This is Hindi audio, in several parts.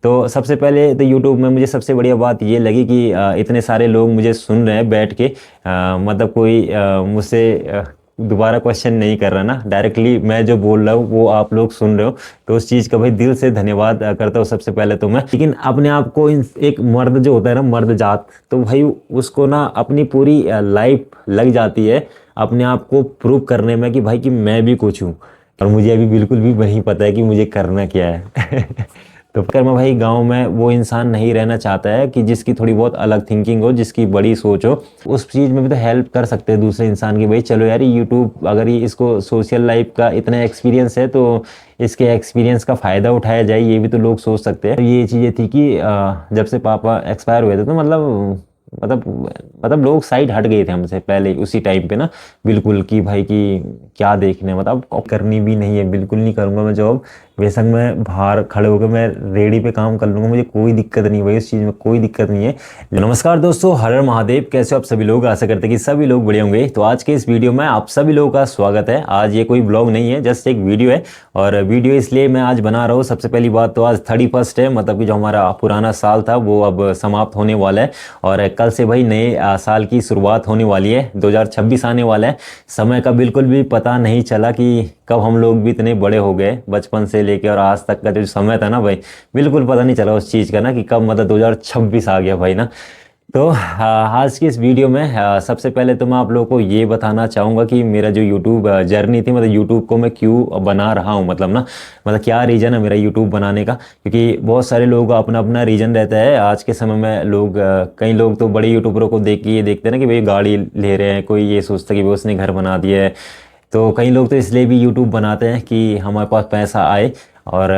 तो सबसे पहले तो यूट्यूब में मुझे सबसे बढ़िया बात ये लगी कि इतने सारे लोग मुझे सुन रहे हैं बैठ के। मतलब कोई मुझसे दोबारा क्वेश्चन नहीं कर रहा ना, डायरेक्टली मैं जो बोल रहा हूँ वो आप लोग सुन रहे हो। तो उस चीज़ का भाई दिल से धन्यवाद करता हूँ सबसे पहले तो मैं। लेकिन अपने आप को एक मर्द जो होता है ना, मर्द जात, तो भाई उसको ना अपनी पूरी लाइफ लग जाती है अपने आप को प्रूव करने में कि भाई कि मैं भी कुछ हूँ। और मुझे अभी बिल्कुल भी नहीं पता है कि मुझे करना क्या है। तो फिर मैं भाई गांव में वो इंसान नहीं रहना चाहता है कि जिसकी थोड़ी बहुत अलग थिंकिंग हो, जिसकी बड़ी सोच हो। उस चीज़ में भी तो हेल्प कर सकते हैं दूसरे इंसान की। भाई चलो यार, यूट्यूब अगर ये इसको सोशल लाइफ का इतना एक्सपीरियंस है तो इसके एक्सपीरियंस का फ़ायदा उठाया जाए, ये भी तो लोग सोच सकते हैं। तो ये चीज़ें थी कि जब से पापा एक्सपायर हुए थे तो मतलब मतलब लोग साइड हट गए थे हमसे पहले उसी टाइम पे ना, बिल्कुल कि भाई कि क्या देखने, मतलब करनी भी नहीं है, बिल्कुल नहीं करूँगा मैं जॉब। बेशक मैं बाहर खड़े होकर मैं रेडी पे काम कर लूँगा, मुझे कोई दिक्कत नहीं भाई, उस चीज़ में कोई दिक्कत नहीं है। नमस्कार दोस्तों, हर हर महादेव। कैसे हो आप सभी लोग? आशा करते हैं कि सभी लोग बढ़िया होंगे। तो आज के इस वीडियो में आप सभी लोगों का स्वागत है। आज ये कोई ब्लॉग नहीं है, जस्ट एक वीडियो है। और वीडियो इसलिए मैं आज बना रहा हूँ, सबसे पहली बात तो आज 31 है, मतलब कि जो हमारा पुराना साल था वो अब समाप्त होने वाला है। और कल से भाई नए साल की शुरुआत होने वाली है, 2026 आने वाला है। समय का बिल्कुल भी पता नहीं चला कि कब हम लोग भी इतने बड़े हो गए, बचपन से लेके और आज तक का जो समय था ना भाई, बिल्कुल पता नहीं चला उस चीज़ का ना कि कब मतलब 2026 आ गया भाई ना। तो आज की इस वीडियो में सबसे पहले तो मैं आप लोगों को ये बताना चाहूँगा कि मेरा जो यूट्यूब जर्नी थी, मतलब यूट्यूब को मैं क्यों बना रहा हूँ, मतलब ना मतलब क्या रीज़न है मेरा यूट्यूब बनाने का। क्योंकि बहुत सारे लोगों का अपना अपना रीज़न रहता है आज के समय में। लोग कई लोग तो बड़े यूट्यूबरों को देख के ये देखते हैं ना कि भाई गाड़ी ले रहे हैं, कोई ये सोचता है कि वो उसने घर बना दिया है। तो कई लोग तो इसलिए भी यूट्यूब बनाते हैं कि हमारे पास पैसा आए। और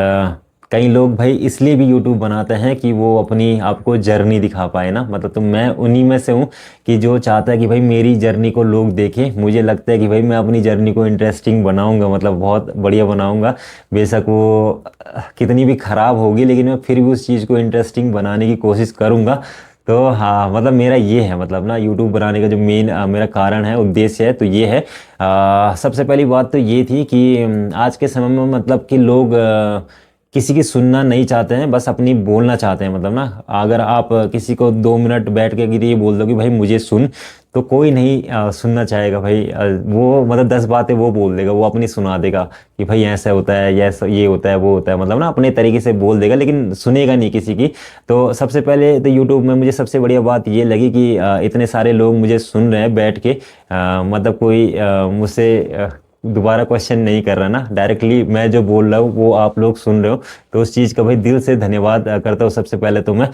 कई लोग भाई इसलिए भी यूट्यूब बनाते हैं कि वो अपनी आपको जर्नी दिखा पाए ना। मतलब तो मैं उन्हीं में से हूँ कि जो चाहता है कि भाई मेरी जर्नी को लोग देखें। मुझे लगता है कि भाई मैं अपनी जर्नी को इंटरेस्टिंग बनाऊंगा, मतलब बहुत बढ़िया बनाऊंगा। बेशक वो कितनी भी ख़राब होगी, लेकिन मैं फिर भी उस चीज़ को इंटरेस्टिंग बनाने की कोशिश करूँगा। तो हाँ, मतलब मेरा ये है, मतलब ना यूट्यूब बनाने का जो मेन मेरा कारण है, उद्देश्य है, तो ये है। सबसे पहली बात तो ये थी कि आज के समय में मतलब कि लोग किसी की सुनना नहीं चाहते हैं, बस अपनी बोलना चाहते हैं। मतलब ना अगर आप किसी को 2 मिनट बैठ के ये बोल दो कि भाई मुझे सुन, तो कोई नहीं सुनना चाहेगा भाई। वो मतलब 10 बातें वो बोल देगा, वो अपनी सुना देगा कि भाई ऐसा होता है, ये होता है, वो होता है, मतलब ना अपने तरीके से बोल देगा, लेकिन सुनेगा नहीं किसी की। तो सबसे पहले तो यूट्यूब में मुझे सबसे बढ़िया बात ये लगी कि इतने सारे लोग मुझे सुन रहे हैं बैठ के। मतलब कोई मुझसे दोबारा क्वेश्चन नहीं कर रहा ना, डायरेक्टली मैं जो बोल रहा हूँ वो आप लोग सुन रहे हो। तो उस चीज़ का भाई दिल से धन्यवाद करता हूँ सबसे पहले तो मैं।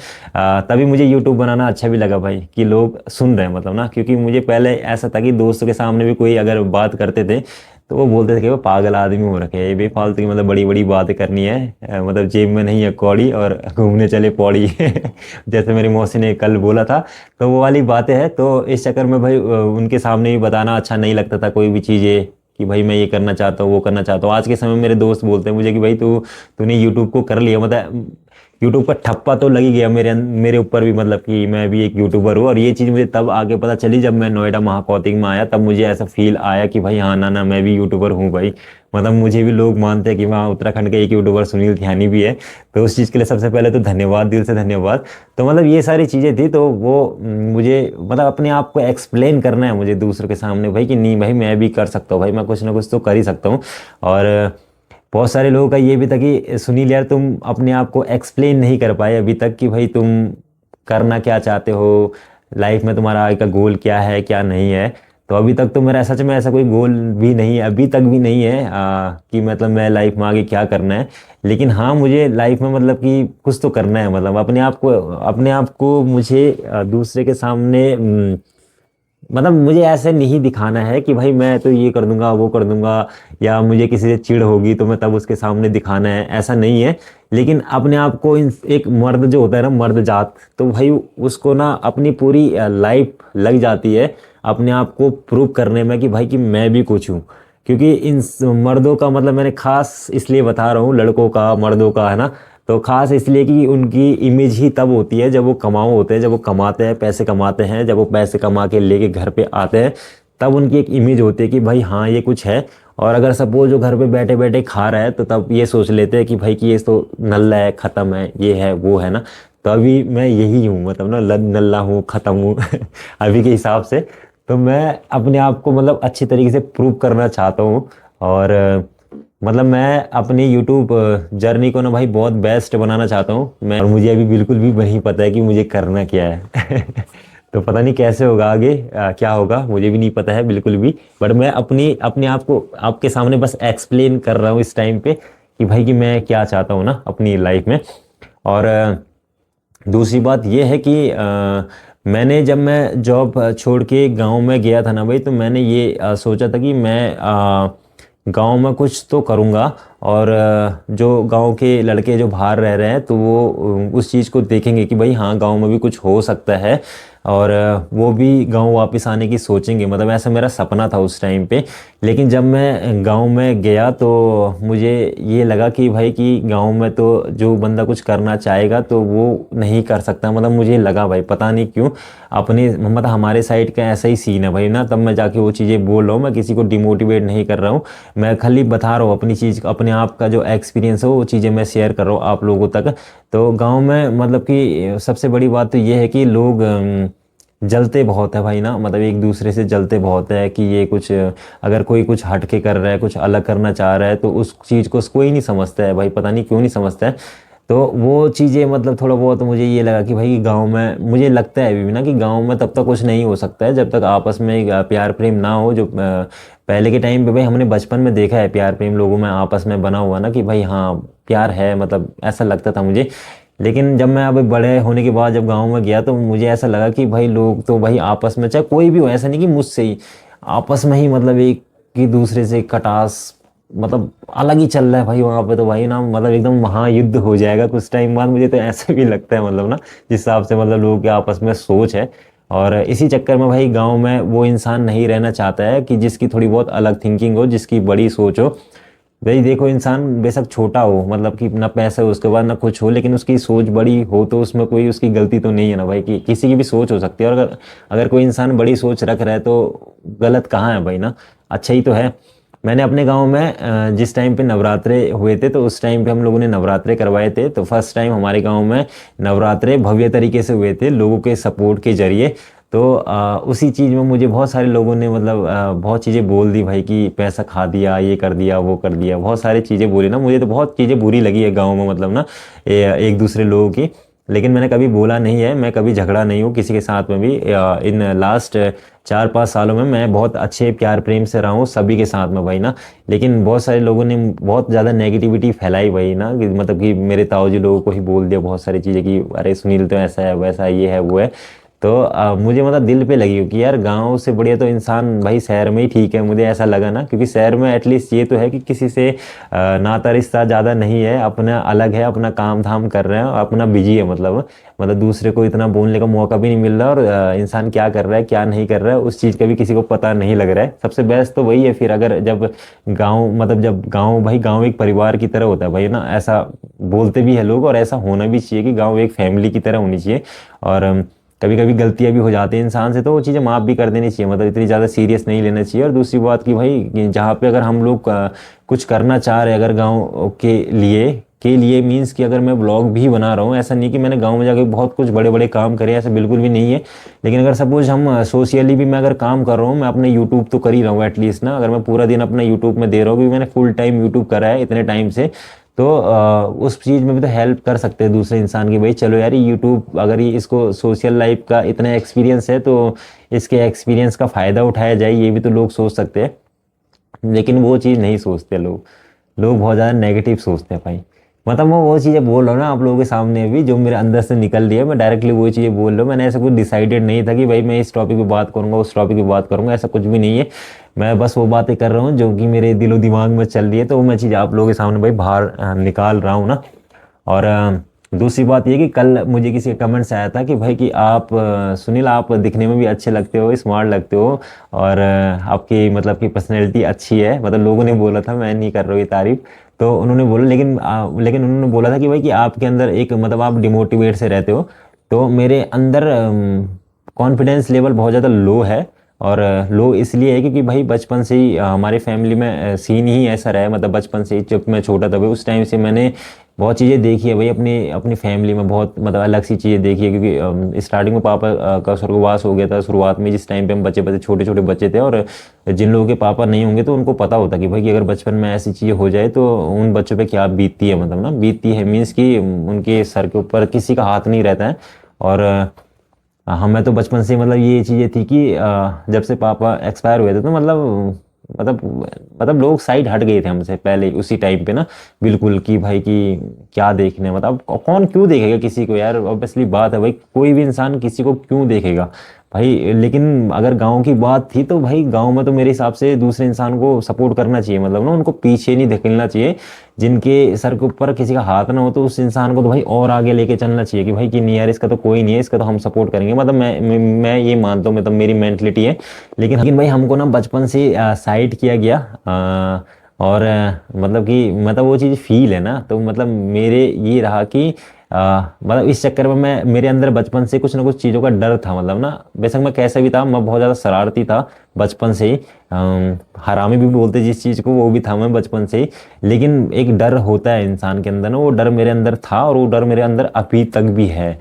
तभी मुझे यूट्यूब बनाना अच्छा भी लगा भाई कि लोग सुन रहे हैं, मतलब ना। क्योंकि मुझे पहले ऐसा था कि दोस्तों के सामने भी कोई अगर बात करते थे तो वो बोलते थे कि वो पागल आदमी हो रखे है, ये बेफालतू की मतलब बड़ी बड़ी बातें करनी है। मतलब जेब में नहीं है कौड़ी और घूमने चले पौड़ी। जैसे मेरी मौसी ने कल बोला था, तो वो वाली बातें हैं। तो इस चक्कर में भाई उनके सामने भी बताना अच्छा नहीं लगता था कोई भी चीज़ें कि भाई मैं ये करना चाहता हूँ, वो करना चाहता हूँ। आज के समय में मेरे दोस्त बोलते हैं मुझे कि भाई तूने यूट्यूब को कर लिया, मतलब यूट्यूब का ठप्पा तो लग ही गया मेरे ऊपर भी, मतलब कि मैं भी एक यूट्यूबर हूँ। और ये चीज़ मुझे तब आगे पता चली जब मैं नोएडा महाकौतिक में आया, तब मुझे ऐसा फील आया कि भाई हाँ ना ना, मैं भी यूट्यूबर हूँ भाई। मतलब मुझे भी लोग मानते हैं कि वहाँ उत्तराखंड के एक यूट्यूबर सुनील ध्यानी भी है। तो उस चीज़ के लिए सबसे पहले तो धन्यवाद, दिल से धन्यवाद। तो मतलब ये सारी चीज़ें थी, तो वो मुझे मतलब अपने आप को एक्सप्लेन करना है मुझे दूसरों के सामने भाई कि नहीं भाई मैं भी कर सकता हूँ भाई, मैं कुछ ना कुछ तो कर ही सकता हूँ। और बहुत सारे लोगों का ये भी था कि सुनील यार तुम अपने आप को एक्सप्लेन नहीं कर पाए अभी तक कि भाई तुम करना क्या चाहते हो लाइफ में, तुम्हारा आगे का गोल क्या है क्या नहीं है। तो अभी तक तो मेरा सच में ऐसा कोई गोल भी नहीं है, अभी तक भी नहीं है कि मतलब मैं लाइफ में आगे क्या करना है। लेकिन हाँ, मुझे लाइफ में मतलब कि कुछ तो करना है, मतलब अपने आप को मुझे दूसरे के सामने मतलब मुझे ऐसे नहीं दिखाना है कि भाई मैं तो ये कर दूंगा वो कर दूंगा, या मुझे किसी से चिढ़ होगी तो मैं तब उसके सामने दिखाना है, ऐसा नहीं है। लेकिन अपने आप को एक मर्द जो होता है ना, मर्द जात, तो भाई उसको ना अपनी पूरी लाइफ लग जाती है अपने आप को प्रूव करने में कि भाई कि मैं भी कुछ हूँ। क्योंकि इन मर्दों का मतलब मैंने खास इसलिए बता रहा हूँ, लड़कों का मर्दों का है ना, तो खास इसलिए कि उनकी इमेज ही तब होती है जब वो कमाऊ होते हैं, जब वो कमाते हैं, पैसे कमाते हैं, जब वो पैसे कमा के लेके घर पे आते हैं, तब उनकी एक इमेज होती है कि भाई हाँ ये कुछ है। और अगर सपोज जो घर पे बैठे बैठे खा रहा है तो तब ये सोच लेते हैं कि भाई कि ये तो नल्ला है, ख़त्म है, ये है वो है ना। तो अभी मैं यही हूँ, मतलब ना नल्ला हूँ, ख़त्म हूँ अभी के हिसाब से। तो मैं अपने आप को मतलब अच्छी तरीके से प्रूव करना चाहता हूँ। और मतलब मैं अपनी यूट्यूब जर्नी को ना भाई बहुत बेस्ट बनाना चाहता हूँ मैं। और मुझे अभी बिल्कुल भी नहीं पता है कि मुझे करना क्या है तो पता नहीं कैसे होगा आगे, क्या होगा मुझे भी नहीं पता है बिल्कुल भी। बट मैं अपने आप को आपके सामने बस एक्सप्लेन कर रहा हूँ इस टाइम पे कि भाई कि मैं क्या चाहता हूँ ना अपनी लाइफ में। और दूसरी बात ये है कि मैंने जब मैं जॉब छोड़ के गांव में गया था ना भाई, तो मैंने ये सोचा था कि मैं गांव में कुछ तो करूंगा। और जो गांव के लड़के जो बाहर रह रहे हैं तो वो उस चीज़ को देखेंगे कि भाई हाँ गांव में भी कुछ हो सकता है। और वो भी गांव वापस आने की सोचेंगे, मतलब ऐसा मेरा सपना था उस टाइम पे। लेकिन जब मैं गांव में गया तो मुझे ये लगा कि भाई कि गांव में तो जो बंदा कुछ करना चाहेगा तो वो नहीं कर सकता। मतलब मुझे लगा भाई पता नहीं क्यों अपने मतलब हमारे साइड का ऐसा ही सीन है भाई ना। तब मैं जाके वो चीज़ें बोल रहा हूँ, मैं किसी को डिमोटिवेट नहीं कर रहा हूँ, मैं खाली बता रहा हूँ अपनी चीज़, अपने आप का जो एक्सपीरियंस है वो चीज़ें मैं शेयर कर रहा हूँ आप लोगों तक। तो गांव में मतलब कि सबसे बड़ी बात तो ये है कि लोग जलते बहुत है भाई ना। मतलब एक दूसरे से जलते बहुत है कि ये कुछ अगर कोई कुछ हटके कर रहा है, कुछ अलग करना चाह रहा है तो उस चीज़ को कोई नहीं समझता है भाई, पता नहीं क्यों नहीं समझता है। तो वो चीज़ें मतलब थोड़ा बहुत मुझे ये लगा कि भाई गांव में मुझे लगता है अभी भी ना कि गांव में तब तक कुछ नहीं हो सकता है जब तक आपस में एक प्यार प्रेम ना हो। जो पहले के टाइम पे भाई हमने बचपन में देखा है प्यार प्रेम लोगों में आपस में बना हुआ ना कि भाई हाँ प्यार है, मतलब ऐसा लगता था मुझे। लेकिन जब मैं अब बड़े होने के बाद जब गांव में गया तो मुझे ऐसा लगा कि भाई लोग तो भाई आपस में चाहे कोई भी हो, ऐसा नहीं कि मुझसे ही, आपस में ही मतलब एक ही दूसरे से कटास मतलब अलग ही चल रहा है भाई वहाँ पे। तो भाई ना मतलब एकदम महायुद्ध हो जाएगा कुछ टाइम बाद, मुझे तो ऐसा भी लगता है मतलब ना जिस हिसाब से मतलब लोगों के आपस में सोच है। और इसी चक्कर में भाई गांव में वो इंसान नहीं रहना चाहता है कि जिसकी थोड़ी बहुत अलग थिंकिंग हो, जिसकी बड़ी सोच हो। भाई देखो इंसान बेशक छोटा हो, मतलब कि ना पैसा हो उसके बाद ना कुछ हो, लेकिन उसकी सोच बड़ी हो तो उसमें कोई उसकी गलती तो नहीं है ना भाई, कि किसी की भी सोच हो सकती है। और अगर अगर कोई इंसान बड़ी सोच रख रहा है तो गलत कहाँ है भाई ना, अच्छा ही तो है। मैंने अपने गांव में जिस टाइम पे नवरात्रे हुए थे तो उस टाइम पे हम लोगों ने नवरात्रे करवाए थे। तो फर्स्ट टाइम हमारे गांव में नवरात्रे भव्य तरीके से हुए थे लोगों के सपोर्ट के जरिए। तो उसी चीज़ में मुझे बहुत सारे लोगों ने मतलब बहुत चीज़ें बोल दी भाई कि पैसा खा दिया, ये कर दिया, वो कर दिया, बहुत सारी चीज़ें बोली ना। मुझे तो बहुत चीज़ें बुरी लगी है गाँव में, मतलब ना एक दूसरे लोगों की। लेकिन मैंने कभी बोला नहीं है, मैं कभी झगड़ा नहीं हूँ किसी के साथ में भी। इन लास्ट 4-5 सालों में मैं बहुत अच्छे प्यार प्रेम से रहा हूँ सभी के साथ में भाई ना। लेकिन बहुत सारे लोगों ने बहुत ज़्यादा नेगेटिविटी फैलाई भाई ना, कि मतलब कि मेरे ताऊ जी लोगों को ही बोल दिया बहुत सारी चीज़ें कि अरे सुनील तो ऐसा है वैसा है, ये है वो है। तो मुझे मतलब दिल पे लगी कि यार गांव से बढ़िया तो इंसान भाई शहर में ही ठीक है, मुझे ऐसा लगा ना। क्योंकि शहर में एटलीस्ट ये तो है कि किसी से नाता रिश्ता ज़्यादा नहीं है, अपना अलग है, अपना काम धाम कर रहे हैं, अपना बिजी है। मतलब दूसरे को इतना बोलने का मौका भी नहीं मिल रहा। और इंसान क्या कर रहा है क्या नहीं कर रहा है उस चीज़ का भी किसी को पता नहीं लग रहा है। सबसे बेस्ट तो वही है फिर, अगर जब गाँव मतलब जब गाँव भाई गाँव एक परिवार की तरह होता है भाई ना, ऐसा बोलते भी है लोग। और ऐसा होना भी चाहिए कि गाँव एक फैमिली की तरह होनी चाहिए। और कभी कभी गलतियां भी हो जाती हैं इंसान से तो वो चीज़ें माफ़ भी कर देनी चाहिए, मतलब इतनी ज़्यादा सीरियस नहीं लेना चाहिए। और दूसरी बात कि भाई कि जहाँ पे अगर हम लोग कुछ करना चाह रहे हैं अगर गांव के लिए मीन्स कि अगर मैं ब्लॉग भी बना रहा हूँ, ऐसा नहीं कि मैंने गांव में जाके बहुत कुछ बड़े बड़े काम करे, ऐसा बिल्कुल भी नहीं है। लेकिन अगर सपोज हम सोशली भी मैं अगर काम कर रहा हूँ, मैं अपने यूट्यूब तो कर ही रहा हूँ एटलीस्ट ना। अगर मैं पूरा दिन अपना यूट्यूब में दे रहा हूँ, क्योंकि मैंने फुल टाइम यूट्यूब करा है इतने टाइम से, तो उस चीज़ में भी तो हेल्प कर सकते हैं दूसरे इंसान की। भाई चलो यार ये यूट्यूब अगर ये इसको सोशल लाइफ का इतना एक्सपीरियंस है तो इसके एक्सपीरियंस का फ़ायदा उठाया जाए, ये भी तो लोग सोच सकते हैं। लेकिन वो चीज़ नहीं सोचते लोग, लोग बहुत ज़्यादा नेगेटिव सोचते हैं भाई। मतलब मैं वो चीज़ें बोल रहा हूँ ना आप लोगों के सामने अभी जो मेरे अंदर से निकल रही है, मैं डायरेक्टली वो चीज़ें बोल रहा हूँ। मैंने ऐसा कुछ डिसाइडेड नहीं था कि भाई मैं इस टॉपिक पे बात करूँगा उस टॉपिक पे बात करूँगा, ऐसा कुछ भी नहीं है। मैं बस वो बातें कर रहा हूँ जो कि मेरे दिलो दिमाग में चल रही है, तो वो मैं चीज़ आप लोगों के सामने भाई बाहर निकाल रहा हूँ ना। और दूसरी बात ये कि कल मुझे किसी का कमेंट्स आया था कि भाई कि आप सुनील आप दिखने में भी अच्छे लगते हो, स्मार्ट लगते हो, और आपकी मतलब की पर्सनैलिटी अच्छी है। मतलब लोगों ने बोला था, मैं नहीं कर रहा हूँ ये तारीफ। तो उन्होंने बोला, लेकिन उन्होंने बोला था कि भाई कि आपके अंदर एक मतलब आप डिमोटिवेट से रहते हो। तो मेरे अंदर कॉन्फिडेंस लेवल बहुत ज़्यादा लो है। और लो इसलिए है क्योंकि भाई बचपन से ही हमारे फैमिली में सीन ही ऐसा रहा है, मतलब बचपन से ही जब मैं छोटा था भाई उस टाइम से मैंने बहुत चीज़ें देखी है भाई अपनी अपनी फैमिली में, बहुत मतलब अलग सी चीज़ें देखी है क्योंकि स्टार्टिंग में पापा का स्वर्गवास हो गया था शुरुआत में, जिस टाइम पे हम बच्चे बच्चे छोटे छोटे बच्चे थे। और जिन लोगों के पापा नहीं होंगे तो उनको पता होता कि भाई कि अगर बचपन में ऐसी चीज़ हो जाए तो उन बच्चों पे क्या बीतती है, मतलब ना बीतती है मीन्स कि उनके सर के ऊपर किसी का हाथ नहीं रहता है। और हमें तो बचपन से मतलब ये चीज़ें थी कि जब से पापा एक्सपायर हुए थे तो मतलब मतलब लोग साइड हट गए थे हमसे पहले उसी टाइम पे ना, बिल्कुल कि भाई कि क्या देखने, मतलब कौन क्यों देखेगा किसी को यार, ऑब्वियसली बात है भाई कोई भी इंसान किसी को क्यों देखेगा भाई। लेकिन अगर गांव की बात थी तो भाई गांव में तो मेरे हिसाब से दूसरे इंसान को सपोर्ट करना चाहिए, मतलब ना उनको पीछे नहीं धकेलना चाहिए। जिनके सर के ऊपर किसी का हाथ ना हो तो उस इंसान को तो भाई और आगे लेके चलना चाहिए कि भाई कि नहीं यार इसका तो कोई नहीं है, इसका तो हम सपोर्ट करेंगे, मतलब मैं ये मानता हूँ, मतलब मेरी मेंटलिटी है। लेकिन भाई हमको ना बचपन से साइड किया गया। और मतलब कि मतलब वो चीज़ फील है ना, तो मतलब मेरे ये रहा कि मतलब इस चक्कर में मैं मेरे अंदर बचपन से कुछ ना कुछ चीज़ों का डर था, मतलब ना बेशक मैं कैसा भी था, मैं बहुत ज़्यादा शरारती था बचपन से ही। हरामी भी बोलते जिस चीज़ को, वो भी था मैं बचपन से ही। लेकिन एक डर होता है इंसान के अंदर ना, वो डर मेरे अंदर था और वो डर मेरे अंदर अभी तक भी है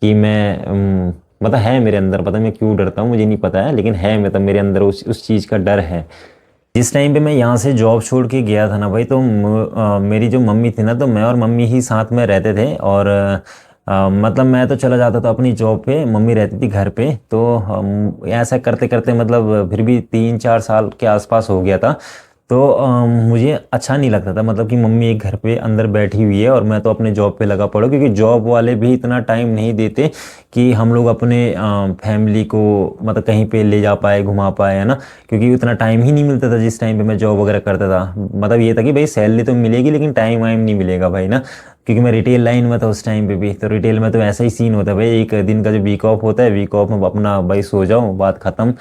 कि मैं मतलब है मेरे अंदर, पता नहीं मैं क्यों डरता हूँ मुझे नहीं पता है, लेकिन है मतलब मेरे अंदर उस चीज़ का डर है। जिस टाइम पे मैं यहाँ से जॉब छोड़ के गया था ना भाई, तो मेरी जो मम्मी थी ना, तो मैं और मम्मी ही साथ में रहते थे। और मतलब मैं तो चला जाता था अपनी जॉब पे, मम्मी रहती थी घर पे। तो हम ऐसा करते करते मतलब फिर भी 3-4 साल के आसपास हो गया था। तो मुझे अच्छा नहीं लगता था, मतलब कि मम्मी एक घर पे अंदर बैठी हुई है और मैं तो अपने जॉब पे लगा पड़ा, क्योंकि जॉब वाले भी इतना टाइम नहीं देते कि हम लोग अपने फैमिली को मतलब कहीं पे ले जा पाए, घुमा पाए, है ना। क्योंकि उतना टाइम ही नहीं मिलता था जिस टाइम पे मैं जॉब वगैरह करता था। मतलब ये था कि भाई सैलरी तो मिलेगी लेकिन टाइम वाइम नहीं मिलेगा भाई ना, क्योंकि मैं रिटेल लाइन में था उस टाइम पे भी। तो रिटेल में तो ऐसा ही सीन होता है भाई, एक दिन का जो वीक ऑफ होता है, वीक ऑफ में अपना भाई सो जाओ, बात खत्म।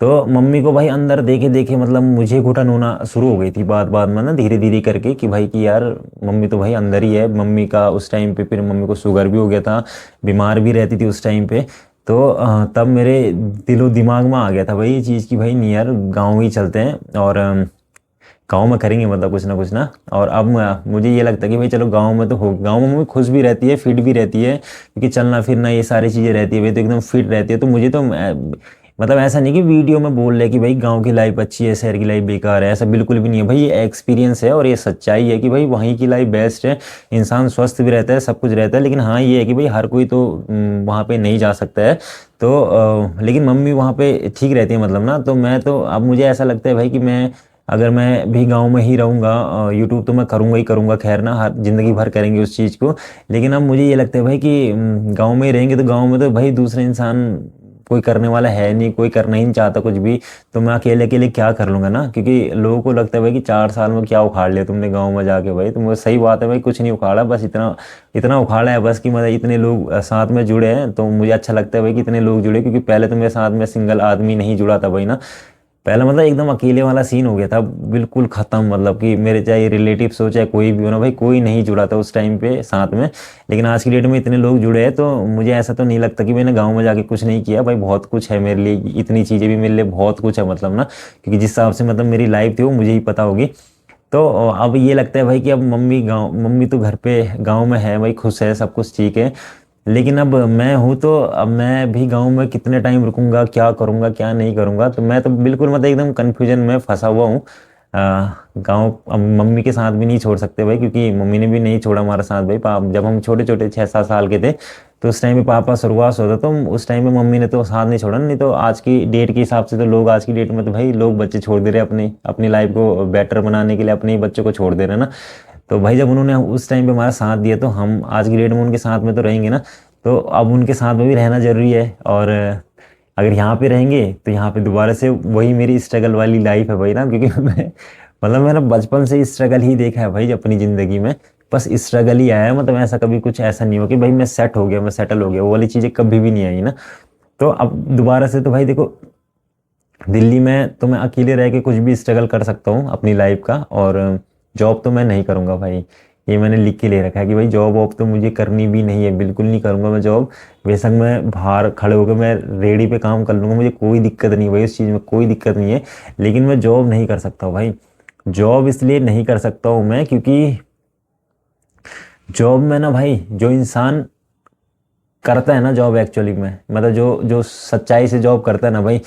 तो मम्मी को भाई अंदर देखे देखे मतलब मुझे घुटन होना शुरू हो गई थी बात बात में ना, धीरे धीरे करके कि भाई कि यार मम्मी तो भाई अंदर ही है। मम्मी का उस टाइम पे फिर मम्मी को शुगर भी हो गया था, बीमार भी रहती थी उस टाइम पे। तो तब मेरे दिलो दिमाग में आ गया था भाई ये चीज़ कि भाई नहीं यार गाँव ही चलते हैं और गाँव में करेंगे मतलब कुछ ना कुछ ना। और अब मुझे ये लगता है कि भाई चलो गाँव में तो हो, गाँव में मम्मी खुश भी रहती है, फिट भी रहती है, क्योंकि चलना फिरना ये सारी चीज़ें रहती है भाई, तो एकदम फिट रहती है। तो मुझे तो मतलब ऐसा नहीं कि वीडियो में बोल रहे कि भाई गांव की लाइफ अच्छी है शहर की लाइफ बेकार है, ऐसा बिल्कुल भी नहीं है भाई। ये एक्सपीरियंस है और ये सच्चाई है कि भाई वहीं की लाइफ बेस्ट है। इंसान स्वस्थ भी रहता है, सब कुछ रहता है, लेकिन हाँ ये है कि भाई हर कोई तो वहाँ पे नहीं जा सकता है। तो लेकिन मम्मी वहाँ पे ठीक रहती है मतलब ना। तो मैं तो अब मुझे ऐसा लगता है भाई कि मैं अगर मैं भी गांव में ही रहूँगा, यूट्यूब तो मैं करूँगा ही करूँगा, खैर ना हर ज़िंदगी भर करेंगे उस चीज़ को। लेकिन अब मुझे ये लगता है भाई कि गांव में ही रहेंगे तो गांव में तो भाई दूसरे इंसान कोई करने वाला है नहीं, कोई करना ही नहीं चाहता कुछ भी। तो मैं अकेले अकेले क्या कर लूँगा ना, क्योंकि लोगों को लगता है भाई कि 4 साल में क्या उखाड़ लिया तुमने गाँव में जाके भाई। तो मुझे सही बात है भाई, कुछ नहीं उखाड़ा, बस इतना इतना उखाड़ा है बस कि मतलब इतने लोग साथ में जुड़े हैं। तो मुझे अच्छा लगता है भाई कि इतने लोग जुड़े, क्योंकि पहले तो मेरे साथ में सिंगल आदमी नहीं जुड़ा था भाई ना। पहले मतलब एकदम अकेले वाला सीन हो गया था, बिल्कुल खत्म, मतलब कि मेरे चाहे रिलेटिव्स हो चाहे कोई भी हो ना भाई, कोई नहीं जुड़ा था उस टाइम पे साथ में। लेकिन आज की डेट में इतने लोग जुड़े हैं, तो मुझे ऐसा तो नहीं लगता कि मैंने गांव में जाके कुछ नहीं किया भाई। बहुत कुछ है मेरे लिए, इतनी चीज़ें भी मेरे लिए बहुत कुछ है मतलब ना, क्योंकि जिस हिसाब से मतलब मेरी लाइफ थी वो मुझे ही पता होगी। तो अब ये लगता है भाई कि अब मम्मी तो घर पे गाँव में है भाई, खुश है, सब कुछ ठीक है। लेकिन अब मैं हूँ तो अब मैं भी गांव में कितने टाइम रुकूंगा, क्या करूंगा क्या नहीं करूंगा, तो मैं तो बिल्कुल मतलब एकदम कन्फ्यूजन में फंसा हुआ हूँ। गांव अब मम्मी के साथ भी नहीं छोड़ सकते भाई, क्योंकि मम्मी ने भी नहीं छोड़ा हमारा साथ भाई। जब हम छोटे छोटे 6-7 साल के थे तो उस टाइम पे पापा स्वर्गवास होता, तो उस टाइम पे मम्मी ने तो साथ नहीं छोड़ा। नहीं तो आज की डेट के हिसाब से तो लोग आज की डेट में तो भाई लोग बच्चे छोड़ दे रहे हैं, अपनी अपनी लाइफ को बेटर बनाने के लिए अपने ही बच्चों को छोड़ दे रहे हैं ना। तो भाई जब उन्होंने उस टाइम पे हमारा साथ दिया तो हम आज की डेट में उनके साथ में तो रहेंगे ना। तो अब उनके साथ में भी रहना जरूरी है। और अगर यहाँ पे रहेंगे तो यहाँ पे दोबारा से वही मेरी स्ट्रगल वाली लाइफ है भाई ना, क्योंकि मैं मतलब मैंने बचपन से स्ट्रगल ही देखा है भाई अपनी ज़िंदगी में। बस स्ट्रगल ही आया है, मतलब ऐसा कभी कुछ ऐसा नहीं हो कि भाई मैं सेट हो गया, मैं सेटल हो गया, वो वाली चीज़ें कभी भी नहीं आई ना। तो अब दोबारा से तो भाई देखो, दिल्ली में तो मैं अकेले रह के कुछ भी स्ट्रगल कर सकता हूँ अपनी लाइफ का, और जॉब तो मैं नहीं करूँगा भाई। ये मैंने लिख के ले रखा है कि भाई जॉब वॉब तो मुझे करनी भी नहीं है, बिल्कुल नहीं करूँगा मैं जॉब। बेशक मैं बाहर खड़े होकर मैं रेडी पे काम कर लूँगा, मुझे कोई दिक्कत नहीं भाई, उस चीज़ में कोई दिक्कत नहीं है। लेकिन मैं जॉब नहीं कर सकता हूँ भाई। जॉब इसलिए नहीं कर सकता हूँ मैं क्योंकि जॉब में ना भाई, जो इंसान करता है ना जॉब एक्चुअली में, मतलब जो जो सच्चाई से जॉब करता है ना भाई,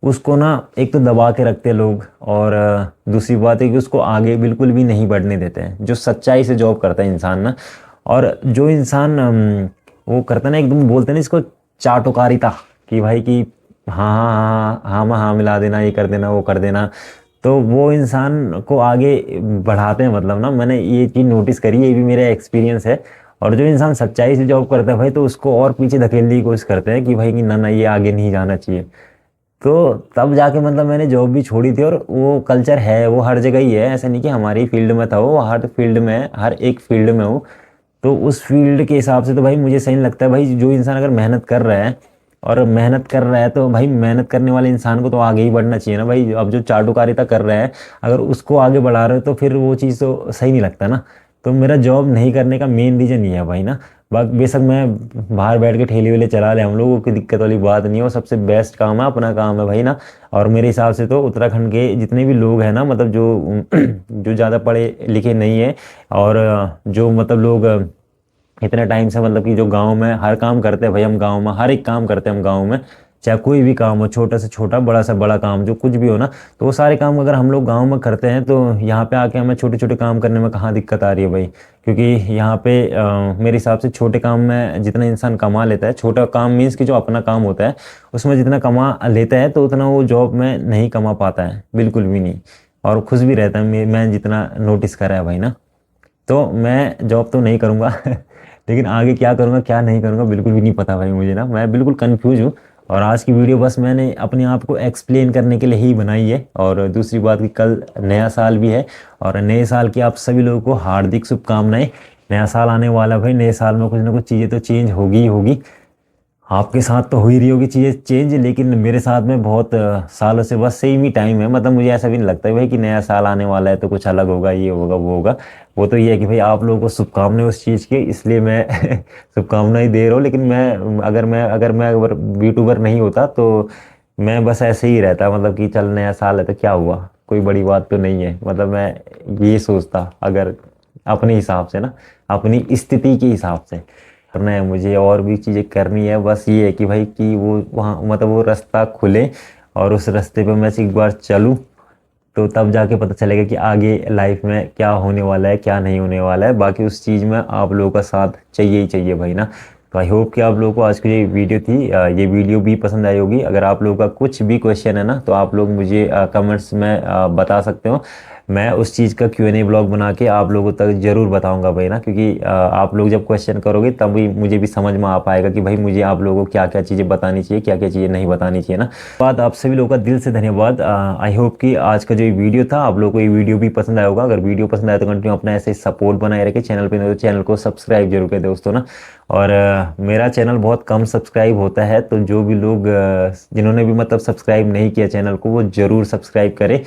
उसको ना एक तो दबा के रखते हैं लोग, और दूसरी बात है कि उसको आगे बिल्कुल भी नहीं बढ़ने देते हैं, जो सच्चाई से जॉब करता है इंसान ना। और जो इंसान वो करता है ना, एकदम बोलते हैं ना इसको चाटुकारिता, कि भाई कि हाँ हाँ हाँ हाँ हाँ हाँ मिला देना, ये कर देना वो कर देना, तो वो इंसान को आगे बढ़ाते हैं। मतलब ना मैंने ये चीज़ नोटिस करी है, ये भी मेरा एक्सपीरियंस है। और जो इंसान सच्चाई से जॉब करता है भाई, तो उसको और पीछे धकेलने की कोशिश करते हैं कि भाई कि ना ना ये आगे नहीं जाना चाहिए। तो तब जाके मतलब मैंने जॉब भी छोड़ी थी। और वो कल्चर है, वो हर जगह ही है, ऐसा नहीं कि हमारी फील्ड में था, वो हर फील्ड में है, हर एक फील्ड में हो। तो उस फील्ड के हिसाब से तो भाई मुझे सही नहीं लगता है भाई, जो इंसान अगर मेहनत कर रहा है और मेहनत कर रहा है, तो भाई मेहनत करने वाले इंसान को तो आगे ही बढ़ना चाहिए ना भाई। अब जो चाटुकारिता कर रहा है, अगर उसको आगे बढ़ा रहे हो तो फिर वो चीज़ तो सही नहीं लगता ना। तो मेरा जॉब नहीं करने का मेन रीज़न ये है भाई ना। बेशक मैं बाहर बैठ के ठेले वेले चला ले, हम लोगों की दिक्कत वाली बात नहीं है, वो सबसे बेस्ट काम है, अपना काम है भाई ना। और मेरे हिसाब से तो उत्तराखंड के जितने भी लोग हैं ना, मतलब जो जो ज़्यादा पढ़े लिखे नहीं है, और जो मतलब लोग इतने टाइम से मतलब कि जो गांव में हर काम करते हैं भाई, हम गांव में हर एक काम करते हैं हम गांव में, चाहे कोई भी काम हो, छोटा से छोटा बड़ा से बड़ा काम, जो कुछ भी हो ना, तो वो सारे काम अगर हम लोग गांव में करते हैं, तो यहाँ पे आके हमें छोटे छोटे काम करने में कहाँ दिक्कत आ रही है भाई। क्योंकि यहाँ पे मेरे हिसाब से छोटे काम में जितना इंसान कमा लेता है, छोटा काम मीन्स कि जो अपना काम होता है, उसमें जितना कमा लेता है, तो उतना वो जॉब में नहीं कमा पाता है, बिल्कुल भी नहीं। और खुश भी रहता है, मैं जितना नोटिस करा है भाई ना। तो मैं जॉब तो नहीं करूँगा लेकिन आगे क्या करूँगा क्या नहीं करूँगा बिल्कुल भी नहीं पता भाई मुझे ना, मैं बिल्कुल कंफ्यूज हूँ। और आज की वीडियो बस मैंने अपने आप को एक्सप्लेन करने के लिए ही बनाई है। और दूसरी बात कि कल नया साल भी है, और नए साल की आप सभी लोगों को हार्दिक शुभकामनाएं। नया साल आने वाला है भाई, नए साल में कुछ ना कुछ चीज़ें तो चेंज होगी ही होगी। आपके साथ तो हो ही रही होगी चीज़ें चेंज, लेकिन मेरे साथ में बहुत सालों से बस सेम ही टाइम है। मतलब मुझे ऐसा भी नहीं लगता है भाई कि नया साल आने वाला है तो कुछ अलग होगा, ये होगा वो होगा। वो तो ये है कि भाई आप लोगों को शुभकामनाएं उस चीज़ की, इसलिए मैं शुभकामनाएं दे रहा हूँ। लेकिन मैं अगर यूट्यूबर नहीं होता तो मैं बस ऐसे ही रहता, मतलब कि चल नया साल है तो क्या हुआ, कोई बड़ी बात तो नहीं है। मतलब मैं ये सोचता अगर अपने हिसाब से ना, अपनी स्थिति के हिसाब से करना है मुझे, और भी चीज़ें करनी है। बस ये है कि भाई कि वो वहाँ मतलब वो रास्ता खुले, और उस रास्ते पे मैं एक बार चलूँ, तो तब जाके पता चलेगा कि आगे लाइफ में क्या होने वाला है क्या नहीं होने वाला है। बाकी उस चीज़ में आप लोगों का साथ चाहिए ही चाहिए भाई ना। तो आई होप कि आप लोगों को आज की ये वीडियो थी, ये वीडियो भी पसंद आई होगी। अगर आप लोगों का कुछ भी क्वेश्चन है ना, तो आप लोग मुझे कमेंट्स में बता सकते हो। मैं उस चीज़ का Q&A ब्लॉग बना के आप लोगों तक ज़रूर बताऊंगा भाई ना। क्योंकि आप लोग जब क्वेश्चन करोगे तभी मुझे भी समझ में आ पाएगा कि भाई मुझे आप लोगों को क्या क्या चीज़ें बतानी चाहिए, क्या क्या चीज़ें नहीं बतानी चाहिए ना। बात आप सभी लोगों का दिल से धन्यवाद। आई होप कि आज का जो ये वीडियो था आप लोगों को ये वीडियो भी पसंद आया होगा। अगर वीडियो पसंद आया तो कंटिन्यू अपना ऐसे सपोर्ट बनाए रखे, चैनल पे नहीं तो चैनल को सब्सक्राइब जरूर करें दोस्तों ना। और मेरा चैनल बहुत कम सब्सक्राइब होता है, तो जो भी लोग जिन्होंने भी मतलब सब्सक्राइब नहीं किया चैनल को, वो ज़रूर सब्सक्राइब करें।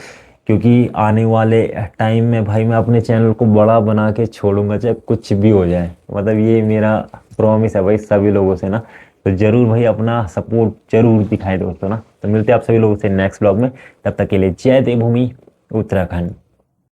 क्योंकि आने वाले टाइम में भाई मैं अपने चैनल को बड़ा बना के छोड़ूंगा, चाहे कुछ भी हो जाए। मतलब ये मेरा प्रॉमिस है भाई सभी लोगों से ना। तो ज़रूर भाई अपना सपोर्ट जरूर दिखाएं दोस्तों ना। तो मिलते हैं आप सभी लोगों से नेक्स्ट ब्लॉग में, तब तक के लिए जय देवभूमि उत्तराखंड।